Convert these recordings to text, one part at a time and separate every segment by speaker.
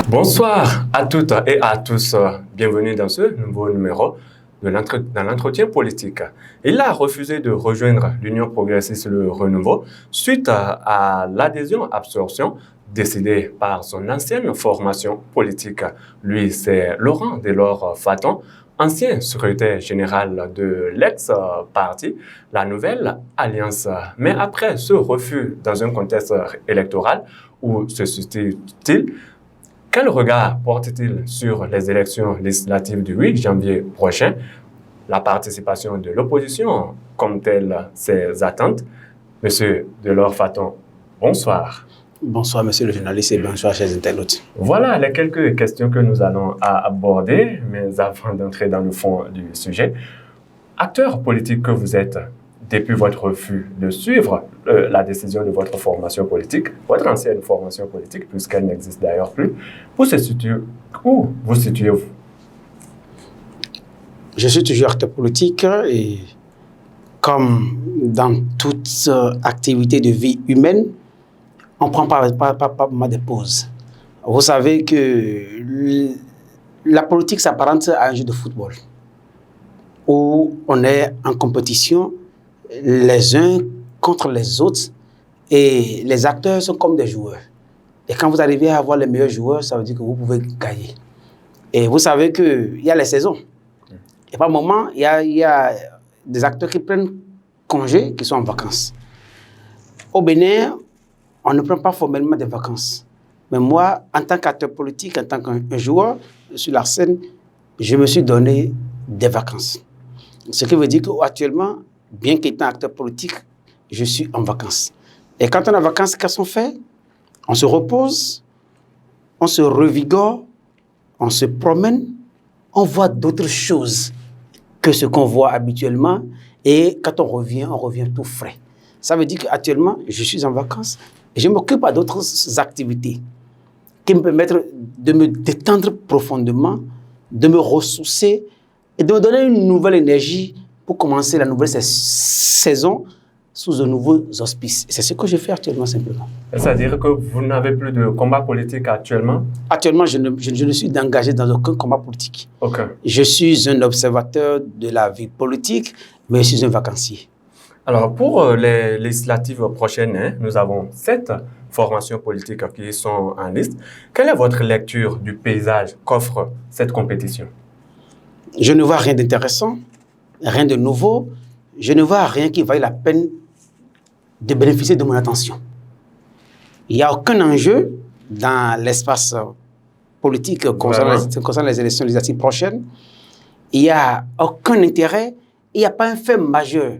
Speaker 1: Bonsoir à toutes et à tous. Bienvenue dans ce nouveau numéro dans l'entretien politique. Il a refusé de rejoindre l'Union progressiste Le Renouveau suite à l'adhésion-absorption décidée par son ancienne formation politique. Lui, c'est Laurent Delors-Faton, ancien secrétaire général de l'ex-parti, la Nouvelle Alliance. Mais après ce refus dans un contexte électoral, où se situe-t-il? Quel regard porte-t-il sur les élections législatives du 8 janvier prochain? La participation de l'opposition comme-t-elle ses attentes? Monsieur Delors-Faton, bonsoir.
Speaker 2: Bonsoir, monsieur le journaliste, et bonsoir, chers internautes.
Speaker 1: Voilà les quelques questions que nous allons aborder, mais avant d'entrer dans le fond du sujet, acteur politique que vous êtes, depuis votre refus de suivre la décision de votre formation politique, votre ancienne formation politique, puisqu'elle n'existe d'ailleurs plus, où vous situez-vous?
Speaker 2: Je suis toujours acteur politique et comme dans toute activité de vie humaine, on prend pas des pauses. Vous savez que la politique s'apparente à un jeu de football où on est en compétition les uns contre les autres et les acteurs sont comme des joueurs. Et quand vous arrivez à avoir les meilleurs joueurs, ça veut dire que vous pouvez gagner. Et vous savez qu'il y a les saisons. Et par moment, il y a des acteurs qui prennent congé, qui sont en vacances. Au Bénin, on ne prend pas formellement des vacances. Mais moi, en tant qu'acteur politique, en tant qu'un joueur sur la scène, je me suis donné des vacances. Ce qui veut dire qu'actuellement, bien qu'étant acteur politique, je suis en vacances. Et quand on est en vacances, qu'est-ce qu'on fait? On se repose, on se revigore, on se promène, on voit d'autres choses que ce qu'on voit habituellement. Et quand on revient tout frais. Ça veut dire qu'actuellement, je suis en vacances et je m'occupe à d'autres activités qui me permettent de me détendre profondément, de me ressourcer et de me donner une nouvelle énergie pour commencer la nouvelle saison sous de nouveaux auspices. C'est ce que je fais actuellement simplement.
Speaker 1: C'est-à-dire que vous n'avez plus de combat politique actuellement?
Speaker 2: Actuellement, je ne suis engagé dans aucun combat politique.
Speaker 1: Okay.
Speaker 2: Je suis un observateur de la vie politique, mais je suis un vacancier.
Speaker 1: Alors, pour les législatives prochaines, nous avons 7 formations politiques qui sont en liste. Quelle est votre lecture du paysage qu'offre cette compétition?
Speaker 2: Je ne vois rien d'intéressant, rien de nouveau. Je ne vois rien qui vaille la peine de bénéficier de mon attention. Il n'y a aucun enjeu dans l'espace politique concernant les élections législatives prochaines. Il n'y a aucun intérêt. Il n'y a pas un fait majeur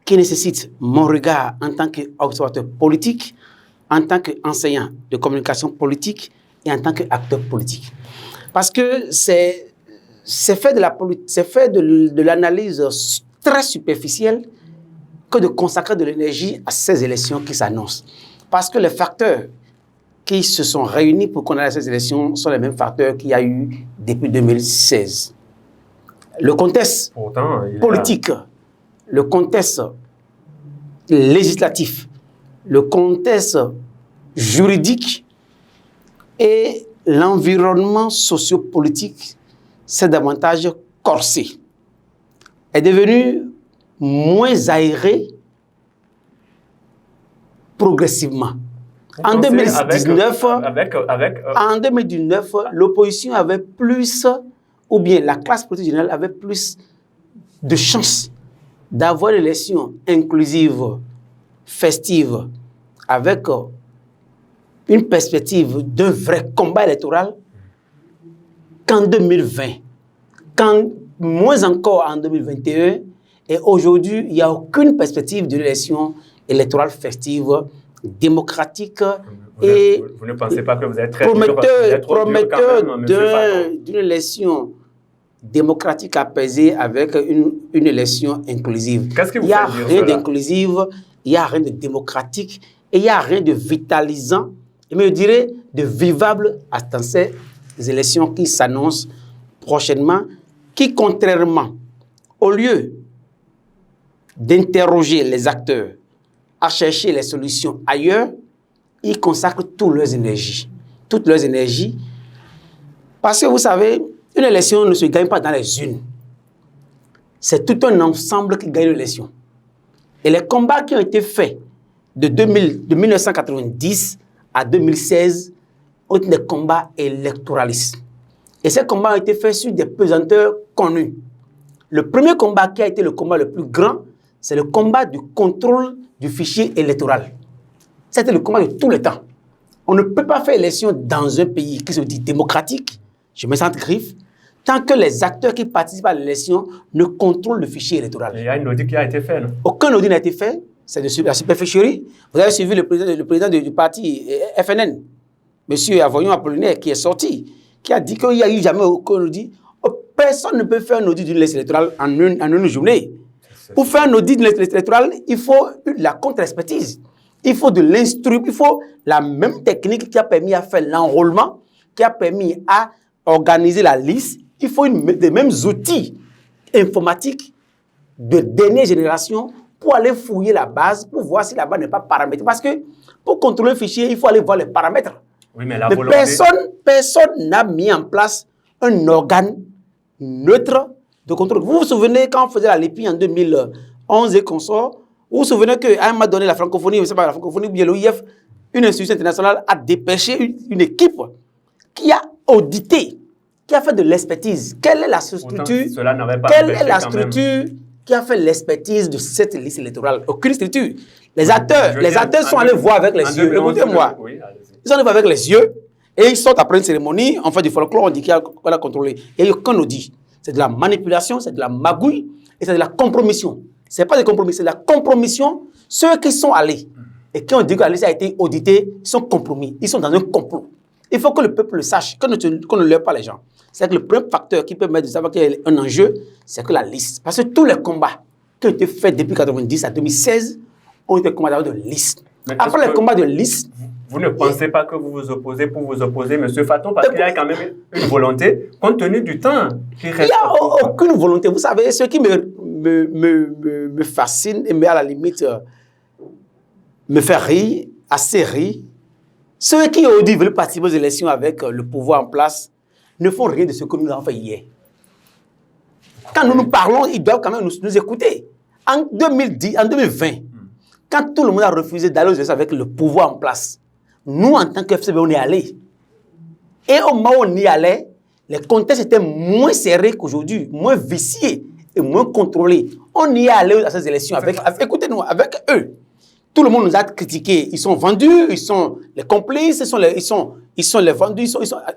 Speaker 2: qui nécessite mon regard en tant qu'observateur politique, en tant qu'enseignant de communication politique et en tant qu'acteur politique. Parce que c'est fait de l'analyse très superficielle que de consacrer de l'énergie à ces élections qui s'annoncent. Parce que les facteurs qui se sont réunis pour qu'on ait ces élections sont les mêmes facteurs qu'il y a eu depuis 2016. Le contexte politique, le contexte législatif, le contexte juridique et l'environnement sociopolitique, c'est davantage corsé, est devenu moins aéré progressivement. En 2019, l'opposition avait plus, ou bien la classe politique générale avait plus de chances d'avoir une élection inclusive, festive, avec une perspective d'un vrai combat électoral qu'en 2020, moins encore en 2021, et aujourd'hui, il n'y a aucune perspective d'une élection électorale festive, démocratique et
Speaker 1: vous ne pensez pas que vous êtes très
Speaker 2: prometteur d'une élection démocratique apaisée avec une élection inclusive.
Speaker 1: Qu'est-ce que vous
Speaker 2: Il n'y a rien d'inclusive, il n'y a rien de démocratique et il n'y a rien de vitalisant, et je dirais de vivable dans ces élections qui s'annoncent prochainement, qui, contrairement, au lieu d'interroger les acteurs à chercher les solutions ailleurs, ils consacrent toutes leurs énergies Parce que vous savez, une élection ne se gagne pas dans les urnes. C'est tout un ensemble qui gagne l'élection. Et les combats qui ont été faits de 1990 à 2016 ont été des combats électoralistes. Et ces combats ont été faits sur des pesanteurs connus. Le premier combat qui a été le combat le plus grand, c'est le combat du contrôle du fichier électoral. C'était le combat de tout le temps. On ne peut pas faire élection dans un pays qui se dit démocratique, je mets ça entre griffes, tant que les acteurs qui participent à l'élection ne contrôlent le fichier électoral.
Speaker 1: Il y a une audit qui a été faite, non?
Speaker 2: Aucun audit n'a été fait, c'est de la superficie. Vous avez suivi le président du parti FNN, M. Avoyon Apollinaire, qui est sorti, qui a dit qu'il n'y a eu jamais aucun audit. Personne ne peut faire un audit d'une liste électorale en une journée. Pour faire un audit d'une liste électorale, il faut la contre-expertise. Il faut de l'instruction, il faut la même technique qui a permis à faire l'enrôlement, qui a permis à organiser la liste. Il faut des mêmes outils informatiques de dernière génération pour aller fouiller la base, pour voir si la base n'est pas paramétrée. Parce que pour contrôler le fichier, il faut aller voir les paramètres.
Speaker 1: Oui, mais la volonté...
Speaker 2: personne n'a mis en place un organe neutre de contrôle. Vous vous souvenez quand on faisait la LEPI en 2011 et consorts, vous vous souvenez qu'à un moment donné, la francophonie, je ne sais pas, la francophonie ou bien l'OIF, une institution internationale a dépêché une équipe qui a audité, qui a fait de l'expertise. Quelle est la structure, quelle est la structure qui a fait l'expertise de cette liste électorale? Aucune structure. Les acteurs sont allés voir avec les yeux. Écoutez-moi. Ils sont allés voir avec les yeux et ils sortent après une cérémonie, on fait du folklore, on dit qu'on a contrôlé. Et il n'y a aucun audit. C'est de la manipulation, c'est de la magouille et c'est de la compromission. Ce n'est pas de compromis, c'est de la compromission. Ceux qui sont allés et qui ont dit que la liste a été auditée, ils sont compromis. Ils sont dans un complot. Il faut que le peuple le sache, qu'on ne leurre pas les gens. C'est que le premier facteur qui permet de savoir qu'il y a un enjeu, c'est que la liste. Parce que tous les combats qui ont été faits depuis 1990 à 2016 ont été combats de liste. Après les combats de liste...
Speaker 1: Vous ne pensez pas que vous vous opposez pour vous opposer, M. Faton, parce qu'il y a quand même une volonté, compte tenu du temps qui reste.
Speaker 2: Il n'y a aucune volonté. Vous savez, ce qui me fascine et à la limite me fait rire, assez rire, ceux qui aujourd'hui veulent participer aux élections avec le pouvoir en place ne font rien de ce que nous avons fait hier. Quand nous nous parlons, ils doivent quand même nous écouter. En 2020, quand tout le monde a refusé d'aller aux élections avec le pouvoir en place, nous, en tant que FCB, on est allés. Et au moment où on y allait, les contextes étaient moins serrés qu'aujourd'hui, moins viciés et moins contrôlés. On y est allé à ces élections écoutez-nous, avec eux. Tout le monde nous a critiqués. Ils sont vendus, ils sont les complices, ils sont les vendus,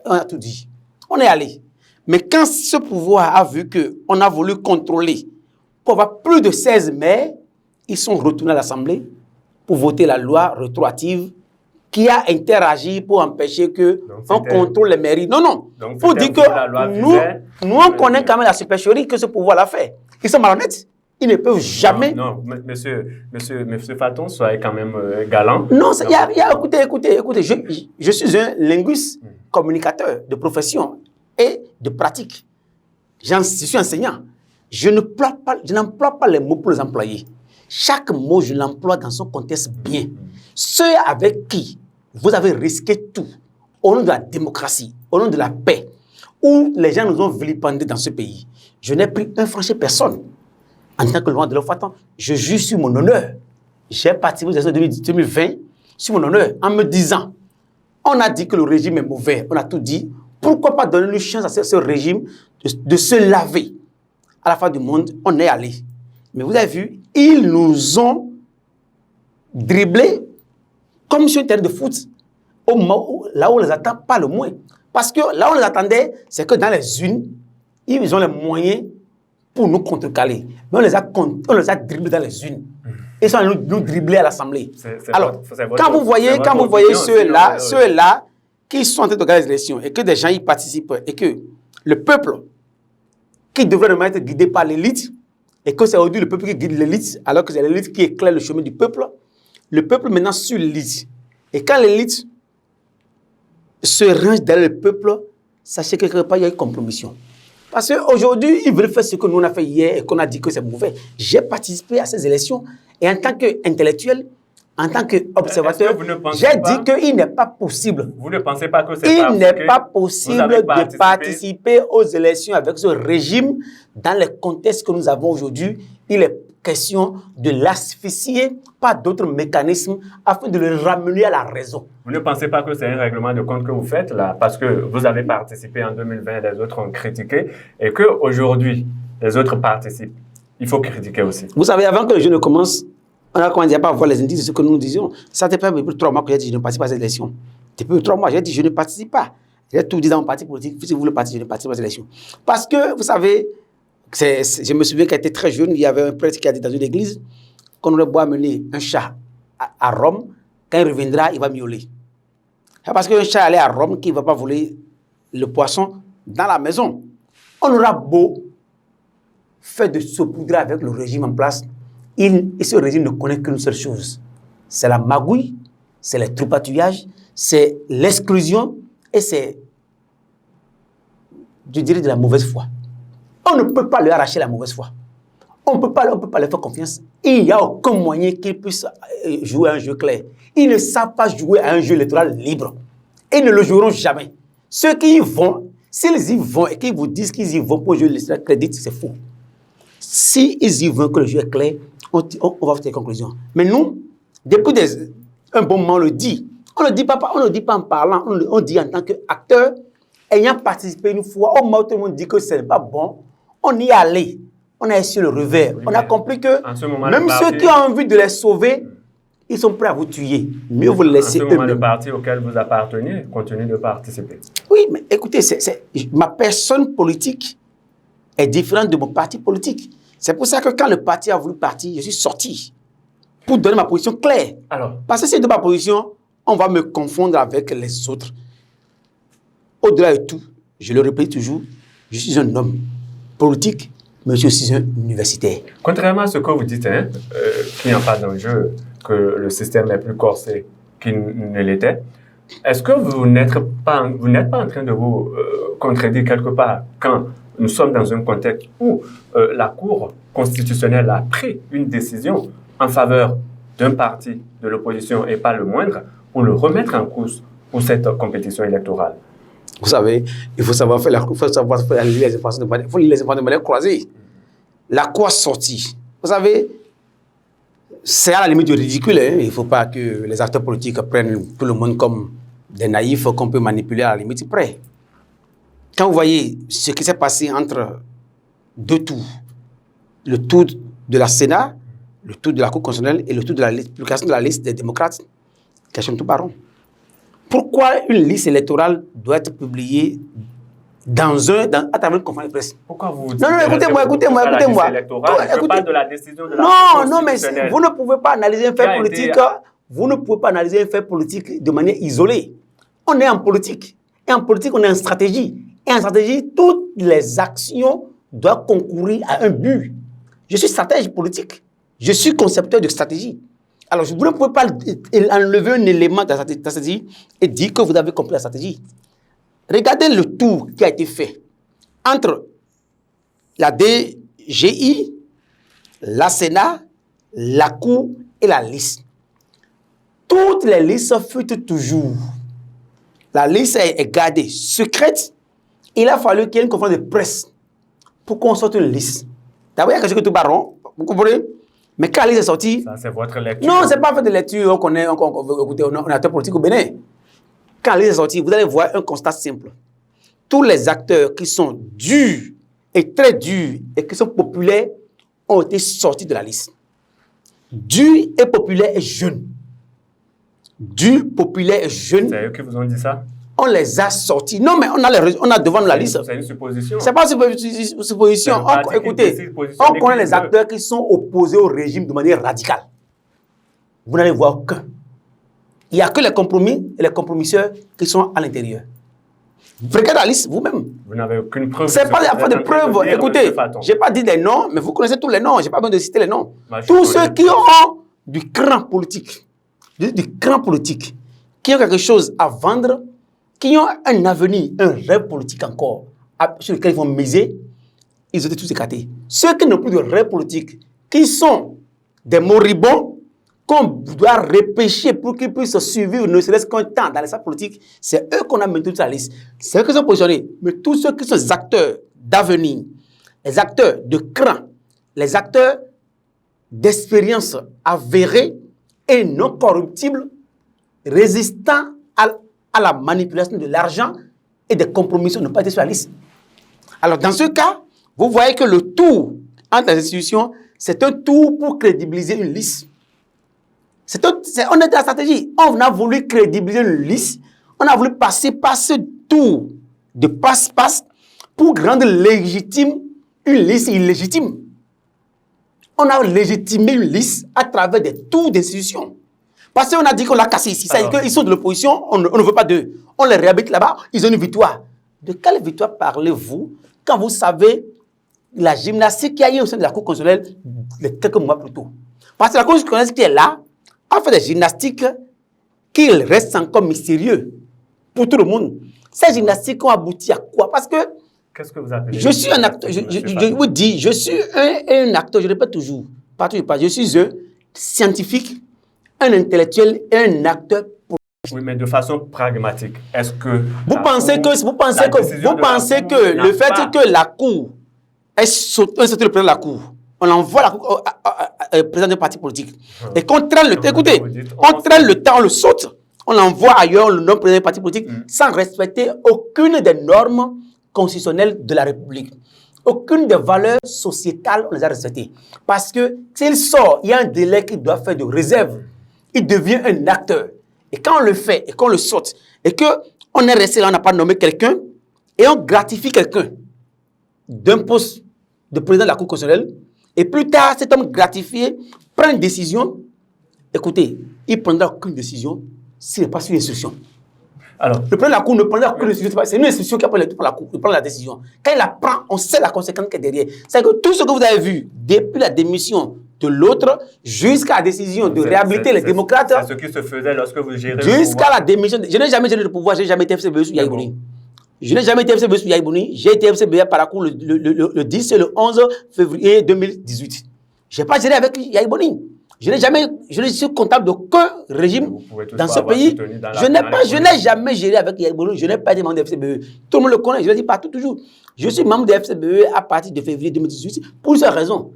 Speaker 2: on a tout dit. On est allé. Mais quand ce pouvoir a vu qu'on a voulu contrôler, pour avoir plus de 16 maires, ils sont retournés à l'Assemblée pour voter la loi rétroactive qui a interagi pour empêcher qu'on contrôle les mairies. Non. Pour dire que nous, on connaît quand même la supercherie que ce pouvoir l'a fait. Ils sont malhonnêtes. Ils ne peuvent jamais...
Speaker 1: Non, monsieur Faton, soyez quand même galant.
Speaker 2: Non, écoutez, je suis un linguiste, communicateur de profession et de pratique. Je suis enseignant. Je n'emploie pas les mots pour les employer. Chaque mot, je l'emploie dans son contexte bien. Ceux avec qui vous avez risqué tout, au nom de la démocratie, au nom de la paix, où les gens nous ont vilipendés dans ce pays, je n'ai pris un franc chez personne. En tant que loi de l'Ofatan, je jure sur mon honneur. J'ai participé aux élections 2020 sur mon honneur, en me disant, on a dit que le régime est mauvais, on a tout dit, pourquoi pas donner une chance à ce régime de se laver? À la fin du monde, on est allé. Mais vous avez vu, ils nous ont dribblés comme sur un terrain de foot, là où on les attend pas le moins. Parce que là où on les attendait, c'est que dans les unes, ils ont les moyens pour nous contrecaler. Mais on les a dribblés dans les unes. Ils sont allés nous dribbler à l'Assemblée. Alors, quand vous voyez ceux-là qui sont en train de regarder les élections et que des gens y participent et que le peuple qui devrait vraiment être guidé par l'élite et que c'est aujourd'hui le peuple qui guide l'élite alors que c'est l'élite qui éclaire le chemin du peuple, le peuple maintenant suit l'élite. Et quand l'élite se range derrière le peuple, sachez que quelque part il y a une compromission. Parce qu'aujourd'hui, ils veulent faire ce que nous on a fait hier et qu'on a dit que c'est mauvais. J'ai participé à ces élections et en tant qu'intellectuel, en tant qu'observateur, j'ai dit qu'il n'est pas possible.
Speaker 1: Vous ne pensez pas que c'est
Speaker 2: Il n'est pas possible de participer aux élections avec ce régime dans le contexte que nous avons aujourd'hui. Il est question de l'asphyxier par d'autres mécanismes afin de le ramener à la raison.
Speaker 1: Vous ne pensez pas que c'est un règlement de compte que vous faites là, parce que vous avez participé en 2020, les autres ont critiqué, et qu'aujourd'hui, les autres participent. Il faut critiquer aussi.
Speaker 2: Vous savez, avant que le jeu ne commence, on a commencé à pas voir les indices de ce que nous disions. Ça fait depuis 3 mois que j'ai dit je ne participe pas à cette élection. Depuis 3 mois, j'ai dit je ne participe pas. J'ai tout dit dans mon parti politique. Si vous voulez participer, je ne participe pas à cette élection. Parce que, vous savez, je me souviens qu'à était très jeune, il y avait un prêtre qui a dit dans une église qu'on aurait beau amener un chat à Rome, quand il reviendra, il va miauler. C'est parce qu'un chat allait à Rome qu'il ne va pas voler le poisson dans la maison. On aura beau faire de saupoudrer avec le régime en place, et ce régime ne connaît qu'une seule chose. C'est la magouille, c'est le tripatouillage, c'est l'exclusion et c'est, je dirais, de la mauvaise foi. On ne peut pas leur arracher la mauvaise foi. On ne peut pas leur faire confiance. Il n'y a aucun moyen qu'ils puissent jouer à un jeu clair. Ils ne savent pas jouer à un jeu électoral libre. Ils ne le joueront jamais. Ceux qui y vont, s'ils y vont et qu'ils vous disent qu'ils y vont pour jouer l'électoral clair, dites c'est faux. S'ils y vont que le jeu est clair, on va faire des conclusions. Mais nous, depuis un bon moment, on le dit. On ne le dit pas en parlant, on dit en tant qu'acteur, ayant participé une fois, au moment où tout le monde dit que ce n'est pas bon, on y est allé. On a essayé le revers. Oui, on a compris que même ceux qui ont envie de les sauver, ils sont prêts à vous tuer. Mieux vous le laisser eux-mêmes. En ce moment,
Speaker 1: le parti auquel vous appartenez continue de participer.
Speaker 2: Oui, mais écoutez, ma personne politique est différente de mon parti politique. C'est pour ça que quand le parti a voulu partir, je suis sorti pour donner ma position claire.
Speaker 1: Alors,
Speaker 2: parce que si c'est de ma position, on va me confondre avec les autres. Au-delà de tout, je le répète toujours, je suis un homme politique, mais je suis un universitaire.
Speaker 1: Contrairement à ce que vous dites, qu'il n'y a pas d'enjeu, que le système est plus corsé qu'il ne l'était, est-ce que vous n'êtes pas en train de vous contredire quelque part quand nous sommes dans un contexte où la Cour constitutionnelle a pris une décision en faveur d'un parti de l'opposition et pas le moindre pour le remettre en cause pour cette compétition électorale?
Speaker 2: Vous savez, il faut savoir faire les informations de manière croisée. La Cour sortie. Vous savez, c'est à la limite du ridicule. Il ne faut pas que les acteurs politiques prennent tout le monde comme des naïfs qu'on peut manipuler à la limite près. Quand vous voyez ce qui s'est passé entre deux tours, le tour de la Sénat, le tour de la Cour constitutionnelle et le tour de la publication de la liste des démocrates, question tout baron. Pourquoi une liste électorale doit être publiée à travers une conférence de presse?
Speaker 1: Pourquoi vous dites
Speaker 2: non, écoutez-moi.
Speaker 1: Je parle de la décision de la
Speaker 2: Cour constitutionnelle. Mais vous ne pouvez pas analyser un fait politique. Vous ne pouvez pas analyser un fait politique de manière isolée. On est en politique. Et en politique, on est en stratégie. Et en stratégie, toutes les actions doivent concourir à un but. Je suis stratège politique. Je suis concepteur de stratégie. Alors, vous ne pouvez pas enlever un élément de la stratégie et dire que vous avez compris la stratégie. Regardez le tour qui a été fait entre la DGI, la Sénat, la Cour et la liste. Toutes les listes fuitent toujours. La liste est gardée secrète. Il a fallu qu'il y ait une conférence de presse pour qu'on sorte une liste. D'abord, il y a quelque chose que tout baron, vous comprenez? Mais quand la liste est sortie...
Speaker 1: Ça, c'est votre lecture.
Speaker 2: Non, ce n'est pas fait de lecture. On connaît, on est acteur politique au Bénin. Quand la liste est sortie, vous allez voir un constat simple. Tous les acteurs qui sont durs et très durs et qui sont populaires ont été sortis de la liste. Dur et populaire et jeune. Dur, populaire et jeune.
Speaker 1: C'est eux qui vous ont dit ça?
Speaker 2: On les a sortis. Non, mais on a devant la liste.
Speaker 1: C'est une supposition.
Speaker 2: Ce n'est pas une supposition. Écoutez, on connaît les acteurs qui sont opposés au régime de manière radicale. Vous n'allez voir aucun. Il n'y a que les compromis et les compromisseurs qui sont à l'intérieur. Regardez la liste vous-même.
Speaker 1: Vous n'avez aucune preuve.
Speaker 2: Ce n'est pas la de preuve. Écoutez, je n'ai pas dit des noms, mais vous connaissez tous les noms. Je n'ai pas besoin de citer les noms. Tous ceux qui ont du cran politique, qui ont quelque chose à vendre, qui ont un avenir, un rêve politique encore, sur lequel ils vont miser, ils ont été tous écartés. Ceux qui n'ont plus de rêve politique, qui sont des moribonds, qu'on doit repêcher pour qu'ils puissent survivre, ne serait-ce qu'un temps dans l'espace politique, c'est eux qu'on a maintenu sur la liste. C'est eux qui sont positionnés. Mais tous ceux qui sont les acteurs d'avenir, les acteurs de cran, les acteurs d'expérience avérée et non corruptibles, résistants à la manipulation de l'argent et des compromissions n'ont pas été sur la liste. Alors, dans ce cas, vous voyez que le tour entre les institutions, c'est un tour pour crédibiliser une liste. On est dans la stratégie. On a voulu crédibiliser une liste. On a voulu passer par ce tour de passe-passe pour rendre légitime une liste illégitime. On a légitimé une liste à travers des tours d'institutions. Parce qu'on a dit qu'on l'a cassé ici. C'est-à-dire qu'ils sont de l'opposition, on ne veut pas d'eux. On les réhabite là-bas, ils ont une victoire. De quelle victoire parlez-vous quand vous savez la gymnastique qu'il y a eu au sein de la Cour constitutionnelle quelques mois plus tôt? Parce que la Cour constitutionnelle qui est là a fait des gymnastiques qui restent encore mystérieux pour tout le monde. Ces gymnastiques ont abouti à quoi? Parce que
Speaker 1: qu'est-ce que vous appelez?
Speaker 2: Je suis un acteur, je vous dis, je suis un acteur, je répète toujours, je suis un scientifique, un intellectuel et un acteur politique.
Speaker 1: Oui, mais de façon pragmatique. Est-ce que
Speaker 2: vous pensez que le fait que la Cour ait sauté le président de la Cour, on envoie la Cour au président d'un parti politique, et qu'on traîne le temps, écoutez, on traîne le temps, on le saute, on l'envoie ailleurs, le nom président d'un parti politique, sans respecter aucune des normes constitutionnelles de la République. Aucune des valeurs sociétales, on les a respectées. Parce que s'il sort, il y a un délai qu'il doit faire de réserve. Il devient un acteur. Et quand on le fait, et qu'on le saute, et qu'on est resté là, on n'a pas nommé quelqu'un, et on gratifie quelqu'un d'un poste de président de la Cour constitutionnelle, et plus tard, cet homme gratifié prend une décision. Écoutez, il ne prendra aucune décision s'il n'est pas sur l'instruction. Alors, le président de la Cour ne prendra aucune décision. C'est une institution qui prend la Cour, qui prend la décision. Quand il la prend, on sait la conséquence qui est derrière. C'est que tout ce que vous avez vu, depuis la démission de l'autre, jusqu'à la décision de réhabiliter les démocrates.
Speaker 1: C'est ce qui se faisait lorsque vous gérez
Speaker 2: jusqu'à la démission. Je n'ai jamais géré le pouvoir, je n'ai jamais été FCBE sur Yahya Boni. Je n'ai jamais été FCBE sur Yahya Boni. J'ai été FCBE par la Cour le 10 et le 11 février 2018. Je n'ai pas géré avec Yahya Boni. Je ne suis comptable d'aucun régime dans ce pays. Je n'ai jamais géré avec Yahya Boni. Je n'ai pas été membre de FCBE. Tout le monde le connaît, je le dis partout toujours. Je suis membre de FCBE à partir de février 2018 pour cette raison.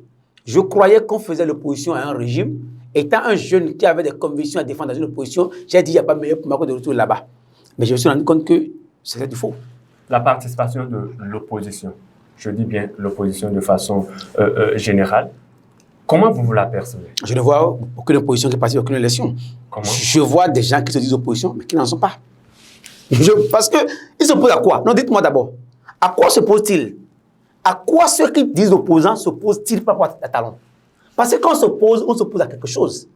Speaker 2: Je croyais qu'on faisait l'opposition à un régime. Étant un jeune qui avait des convictions à défendre dans une opposition, j'ai dit qu'il n'y a pas meilleur pour moi que de retour là-bas. Mais je me suis rendu compte que c'était du faux.
Speaker 1: La participation de l'opposition, je dis bien l'opposition de façon générale, comment vous la percevez?
Speaker 2: Je ne vois aucune opposition qui participe à aucune élection.
Speaker 1: Comment?
Speaker 2: Je vois des gens qui se disent opposition, mais qui n'en sont pas. Parce qu'ils s'opposent à quoi? Non, dites-moi d'abord. À quoi s'opposent-ils? À quoi ceux qui disent opposants s'opposent-ils par rapport à talon? Parce que quand on s'oppose à quelque chose.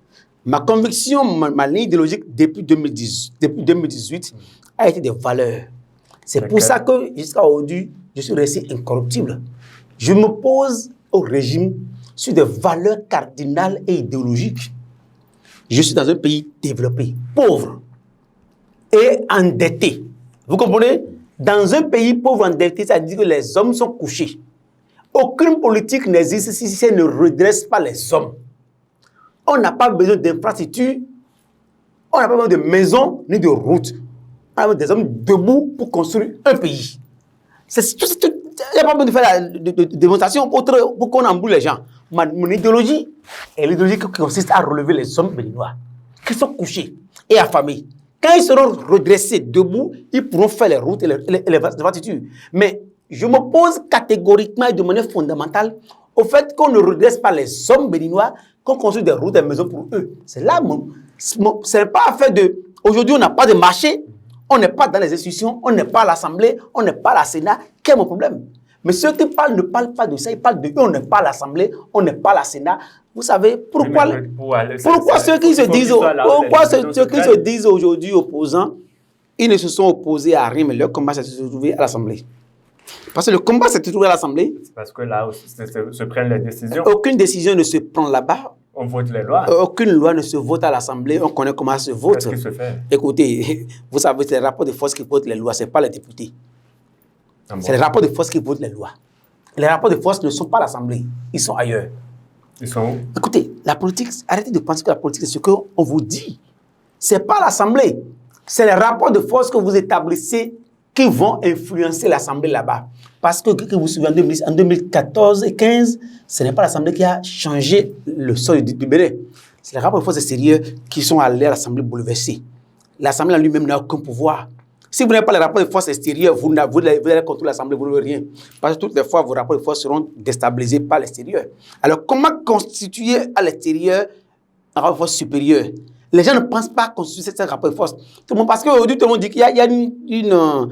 Speaker 2: Ma conviction, ma ligne idéologique depuis 2018 a été des valeurs. C'est pour ça que jusqu'à aujourd'hui, je suis resté incorruptible. Je m'oppose au régime sur des valeurs cardinales et idéologiques. Je suis dans un pays développé, pauvre et endetté. Vous comprenez? Dans un pays pauvre endetté, ça veut dire que les hommes sont couchés. Aucune politique n'existe si elle ne redresse pas les hommes. On n'a pas besoin d'infrastructures, on n'a pas besoin de maisons ni de routes. On a besoin des hommes debout pour construire un pays. Il n'y a pas besoin de faire de démonstration pour qu'on emboule les gens. Mon idéologie est l'idéologie qui consiste à relever les hommes béninois qui sont couchés et affamés. Quand ils seront redressés debout, ils pourront faire les routes et les infrastructures. Mais je m'oppose catégoriquement et de manière fondamentale au fait qu'on ne redresse pas les hommes béninois, qu'on construit des routes et des maisons pour eux. C'est là, c'est pas affaire de... Aujourd'hui, on n'a pas de marché, on n'est pas dans les institutions, on n'est pas à l'Assemblée, on n'est pas à la Sénat. Quel est mon problème? Mais ceux qui parlent ne parlent pas de ça, ils parlent de eux, on n'est pas à l'Assemblée, on n'est pas à la Sénat. Vous savez, pourquoi ceux qui se disent aujourd'hui opposants, ils ne se sont opposés à rien, mais leur combat s'est trouvé à l'Assemblée. Parce que le combat s'est trouvé à l'Assemblée.
Speaker 1: Parce que là, se prennent les décisions.
Speaker 2: Aucune décision ne se prend là-bas.
Speaker 1: On vote les lois.
Speaker 2: Aucune loi ne se vote à l'Assemblée. On connaît comment ça se vote.
Speaker 1: Qu'est-ce qui se fait?
Speaker 2: Écoutez, vous savez, c'est les rapports de force qui votent les lois, ce n'est pas les députés. Ah bon? C'est les rapports de force qui votent les lois. Les rapports de force ne sont pas à l'Assemblée. Ils sont ailleurs.
Speaker 1: Ils sont où?
Speaker 2: Écoutez, la politique, arrêtez de penser que la politique, c'est ce qu'on vous dit. Ce n'est pas l'Assemblée. C'est les rapports de force que vous établissez qui vont influencer l'Assemblée là-bas. Parce que vous vous souvenez, en 2014 et 2015, ce n'est pas l'Assemblée qui a changé le sol du Bénin. C'est les rapports de force extérieures qui sont allés à l'Assemblée bouleversée. L'Assemblée en lui-même n'a aucun pouvoir. Si vous n'avez pas les rapports de force extérieures, vous allez contrôler l'Assemblée, vous n'aurez rien. Parce que toutes les fois, vos rapports de force seront déstabilisés par l'extérieur. Alors, comment constituer à l'extérieur un rapport de force supérieur? Les gens ne pensent pas constituer ce rapport de force. Parce qu'aujourd'hui, tout le monde dit qu'il y a une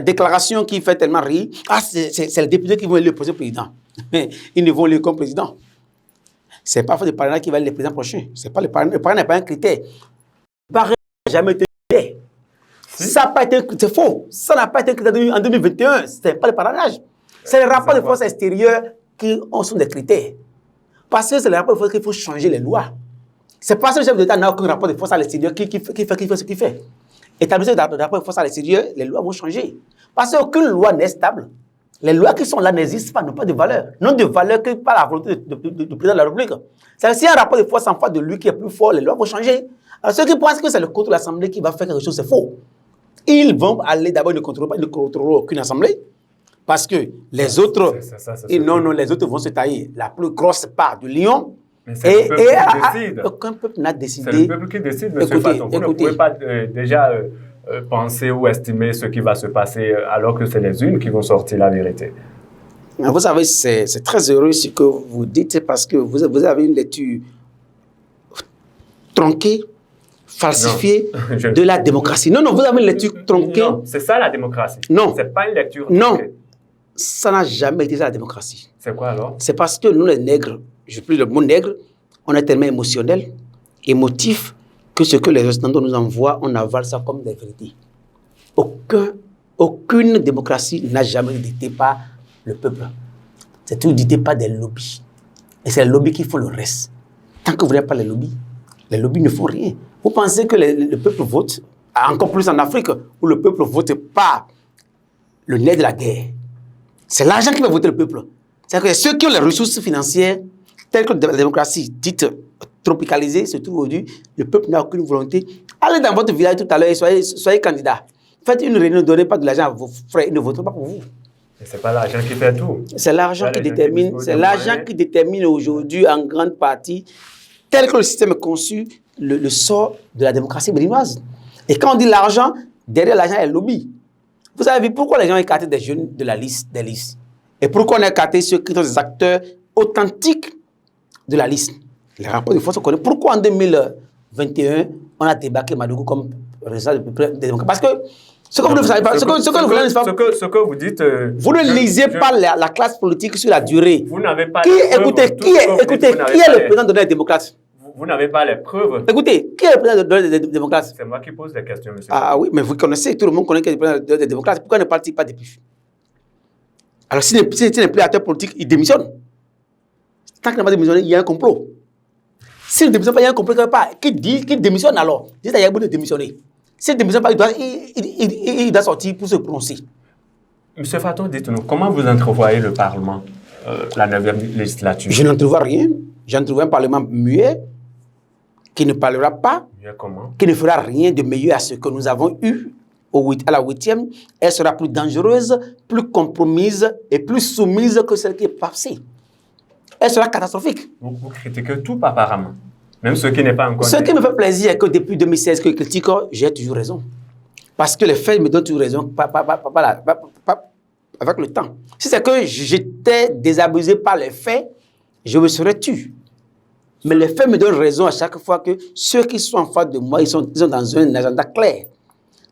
Speaker 2: déclaration qui fait tellement rire. Ah, c'est les députés qui vont élire le prochain président. Mais ils ne vont élire comme président. Ce n'est pas le parrainage qui va élire le président prochain. Le parrainage n'est pas un critère. Le parrainage n'a jamais été un critère. Ça n'a pas été un critère. C'est faux. Ça n'a pas été un critère en 2021. Ce n'est pas le parrainage. C'est les rapports de force extérieures qui sont des critères. Parce que c'est les rapports de force qu'il faut changer les lois. C'est parce que le chef d'État n'a aucun rapport de force à l'extérieur qui fait ce qu'il fait. Établir des rapports de force à l'extérieur, les lois vont changer. Parce qu'aucune loi n'est stable. Les lois qui sont là n'existent pas, n'ont pas de valeur. N'ont de valeur que par la volonté du président de la République. C'est-à-dire, s'il y a un rapport de force en face de lui qui est plus fort, les lois vont changer. Alors, ceux qui pensent que c'est le contrôle de l'Assemblée qui va faire quelque chose, c'est faux. Ils vont aller d'abord, ils ne contrôleront aucune Assemblée. Parce que les autres, les autres vont se tailler. La plus grosse part du lion.
Speaker 1: Mais c'est le peuple qui décide.
Speaker 2: Aucun peuple n'a décidé.
Speaker 1: C'est le peuple qui décide, M. Faton. Vous ne pouvez pas déjà penser ou estimer ce qui va se passer alors que c'est les urnes qui vont sortir la vérité.
Speaker 2: Vous savez, c'est très heureux ce que vous dites parce que vous avez une lecture tronquée, falsifiée de la démocratie. Non, vous avez une lecture tronquée.
Speaker 1: Non, c'est ça la démocratie.
Speaker 2: Non.
Speaker 1: C'est pas une lecture
Speaker 2: tronquée. Non,
Speaker 1: ça
Speaker 2: n'a jamais été ça la démocratie.
Speaker 1: C'est quoi alors?
Speaker 2: C'est parce que nous, les nègres, je plus le mot nègre, on est tellement émotionnel, émotif, que ce que les Occidentaux nous envoient, on avale ça comme des vérités. Aucune démocratie n'a jamais été dictée par le peuple. C'est tout dicté par des lobbies. Et c'est les lobbies qui font le reste. Tant que vous n'avez pas les lobbies ne font rien. Vous pensez que le peuple vote, encore plus en Afrique, où le peuple vote par le nerf de la guerre. C'est l'argent qui va voter le peuple. C'est-à-dire que ceux qui ont les ressources financières, telles que la démocratie dite tropicalisée, se trouve aujourd'hui, le peuple n'a aucune volonté. Allez dans votre village tout à l'heure et soyez candidat. Faites une réunion, ne donnez pas de l'argent à vos frères, ils ne voteront pas pour vous.
Speaker 1: Mais ce n'est pas l'argent qui fait tout.
Speaker 2: C'est l'argent qui détermine, qui détermine aujourd'hui en grande partie, tel que le système est conçu, le sort de la démocratie béninoise. Et quand on dit l'argent, derrière l'argent, il y a le lobby. Vous avez vu pourquoi les gens ont écarté des jeunes de la liste, des listes. Et pourquoi on a écarté ceux qui sont des acteurs authentiques de la liste. Les rapports de force, on connaît. Pourquoi en 2021, on a débarqué Madougou comme résultat de démocratie? Parce que ce que vous ne savez pas, ce
Speaker 1: que vous dites...
Speaker 2: vous ne lisez pas la classe politique sur la durée.
Speaker 1: Vous n'avez pas
Speaker 2: qui est le président de la démocrate?
Speaker 1: Vous n'avez pas les preuves.
Speaker 2: Écoutez, qui est le président de la démocrate?
Speaker 1: C'est moi qui pose la question, monsieur.
Speaker 2: Ah oui, mais vous connaissez, tout le monde connaît qui est le président de la démocrate. Pourquoi ne parle-t-il pas depuis? Alors, si n'est plus acteur politique, il démissionne. Tant qu'il n'a pas démissionné, il y a un complot. S'il ne démissionne pas, il y a un complot quelque part. Qui démissionne alors? Il y a besoin de démissionner. S'il ne démissionne pas, il doit sortir pour se prononcer.
Speaker 1: Monsieur Faton, dites-nous, comment vous entrevoyez le Parlement, la 9e législature?
Speaker 2: Je n'entrevois rien. J'entrevois un Parlement muet qui ne parlera pas, qui ne fera rien de meilleur à ce que nous avons eu à la 8e. Elle sera plus dangereuse, plus compromise et plus soumise que celle qui est passée. Elle sera catastrophique.
Speaker 1: Vous critiquez tout apparemment, même ce qui n'est pas encore...
Speaker 2: Ce qui me fait plaisir est que depuis 2016 que je critique, j'ai toujours raison. Parce que les faits me donnent toujours raison, avec le temps. Si c'est que j'étais désabusé par les faits, je me serais tué. Mais les faits me donnent raison à chaque fois que ceux qui sont en face de moi, ils sont dans un agenda clair.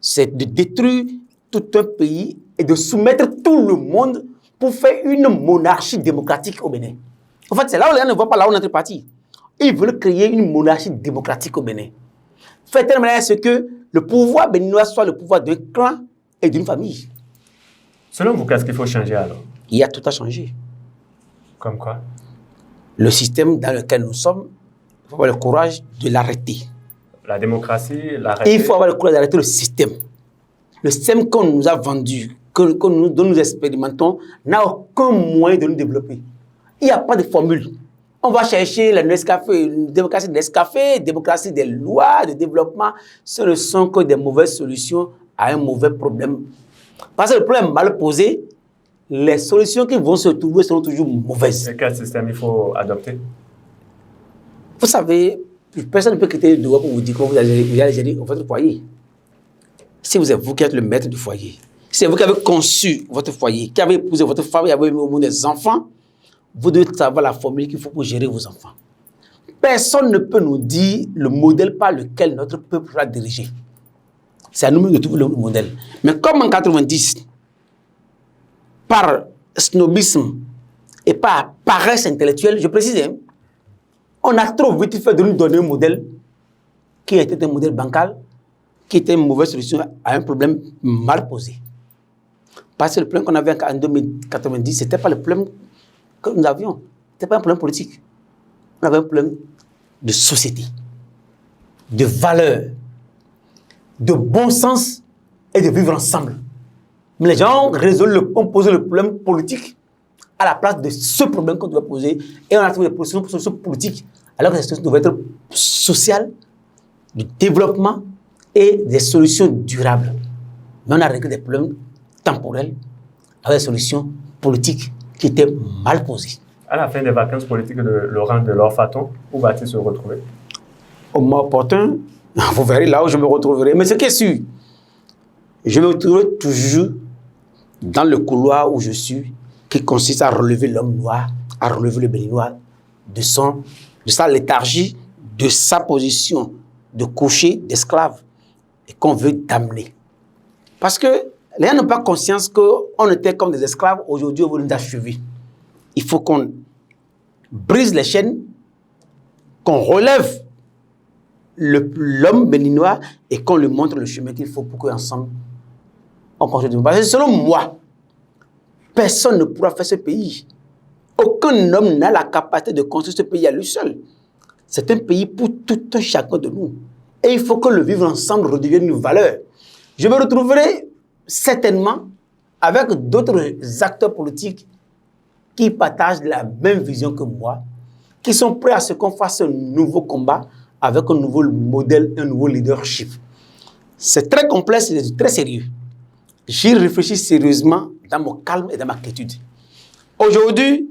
Speaker 2: C'est de détruire tout un pays et de soumettre tout le monde pour faire une monarchie démocratique au Bénin. En fait, c'est là où les gens ne voient pas là où on est parti. Ils veulent créer une monarchie démocratique au Bénin. Faire telle manière à ce que le pouvoir béninois soit le pouvoir d'un clan et d'une famille.
Speaker 1: Selon vous, qu'est-ce qu'il faut changer alors?
Speaker 2: Il y a tout à changer.
Speaker 1: Comme quoi?
Speaker 2: Le système dans lequel nous sommes, il faut avoir le courage de l'arrêter.
Speaker 1: La démocratie, l'arrêter.
Speaker 2: Il faut avoir le courage d'arrêter le système. Le système qu'on nous a vendu, dont nous expérimentons, n'a aucun moyen de nous développer. Il n'y a pas de formule. On va chercher la Nescafé, une démocratie de Nescafé, démocratie des lois, de développement. Ce ne sont que des mauvaises solutions à un mauvais problème. Parce que le problème mal posé, les solutions qui vont se trouver seront toujours mauvaises.
Speaker 1: Et quel système il faut adopter?
Speaker 2: Vous savez, personne ne peut quitter le doigt pour vous dire que vous allez gérer votre foyer. Si vous êtes vous qui êtes le maître du foyer, si c'est vous qui avez conçu votre foyer, qui avez épousé votre femme, qui avez au monde des enfants, vous devez savoir la formule qu'il faut pour gérer vos enfants. Personne ne peut nous dire le modèle par lequel notre peuple sera dirigé. C'est à nous de trouver le modèle. Mais comme en 90, par snobisme et par paresse intellectuelle, je précise, hein, on a trop vite fait de nous donner un modèle qui était un modèle bancal, qui était une mauvaise solution à un problème mal posé. Parce que le problème qu'on avait en 2090, ce n'était pas le problème que nous avions. Ce n'était pas un problème politique. On avait un problème de société, de valeurs, de bon sens et de vivre ensemble. Mais les gens ont posé le problème politique à la place de ce problème qu'on doit poser et on a trouvé des solutions politiques alors que les solutions doivent être sociales, de développement et des solutions durables. Mais on a réglé des problèmes temporels avec des solutions politiques qui étaient mal posées.
Speaker 1: À la fin des vacances politiques de Laurent Delors-Faton, où va-t-il se retrouver?
Speaker 2: Au moment opportun, vous verrez là où je me retrouverai. Mais ce qui est sûr, je me retrouverai toujours dans le couloir où je suis, qui consiste à relever l'homme noir, à relever le Béninois de sa léthargie, de sa position de coucher, d'esclave, et qu'on veut damner. Parce que les gens n'ont pas conscience qu'on était comme des esclaves, aujourd'hui on veut nous achever. Il faut qu'on brise les chaînes, qu'on relève l'homme béninois et qu'on lui montre le chemin qu'il faut pour qu'ensemble on construise. Parce que selon moi, personne ne pourra faire ce pays. Aucun homme n'a la capacité de construire ce pays à lui seul. C'est un pays pour tout un chacun de nous. Et il faut que le vivre ensemble redevienne une valeur. Je me retrouverai certainement avec d'autres acteurs politiques qui partagent la même vision que moi, qui sont prêts à ce qu'on fasse un nouveau combat avec un nouveau modèle, un nouveau leadership. C'est très complexe et très sérieux. J'y réfléchis sérieusement dans mon calme et dans ma quiétude. Aujourd'hui,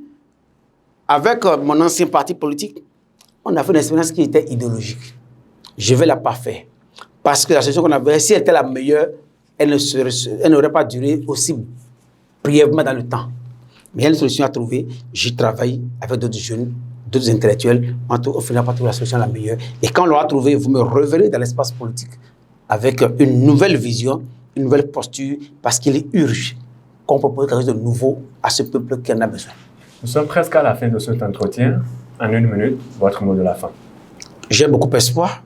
Speaker 2: avec mon ancien parti politique, on a fait une expérience qui était idéologique. Je vais la parfaire. Parce que la solution qu'on avait, si elle était la meilleure, elle n'aurait pas duré aussi brièvement dans le temps. Mais il y a une solution à trouver. J'y travaille avec d'autres jeunes, d'autres intellectuels. On finira par trouver la solution la meilleure. Et quand on l'aura trouvée, vous me reverrez dans l'espace politique avec une nouvelle vision, une nouvelle posture, parce qu'il est urgent qu'on propose quelque chose de nouveau à ce peuple qui en a besoin.
Speaker 1: Nous sommes presque à la fin de cet entretien. En une minute, votre mot de la fin.
Speaker 2: J'ai beaucoup d'espoir.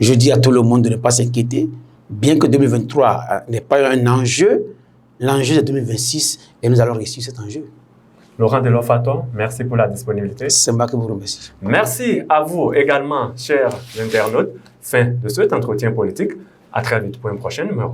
Speaker 2: Je dis à tout le monde de ne pas s'inquiéter. Bien que 2023 n'est pas un enjeu, l'enjeu c'est 2026 et nous allons réussir cet enjeu.
Speaker 1: Laurent Delors-Faton, merci pour la disponibilité.
Speaker 2: C'est moi qui vous remercie.
Speaker 1: Merci à vous également, chers internautes. Fin de cet entretien politique. À très vite pour un prochain numéro.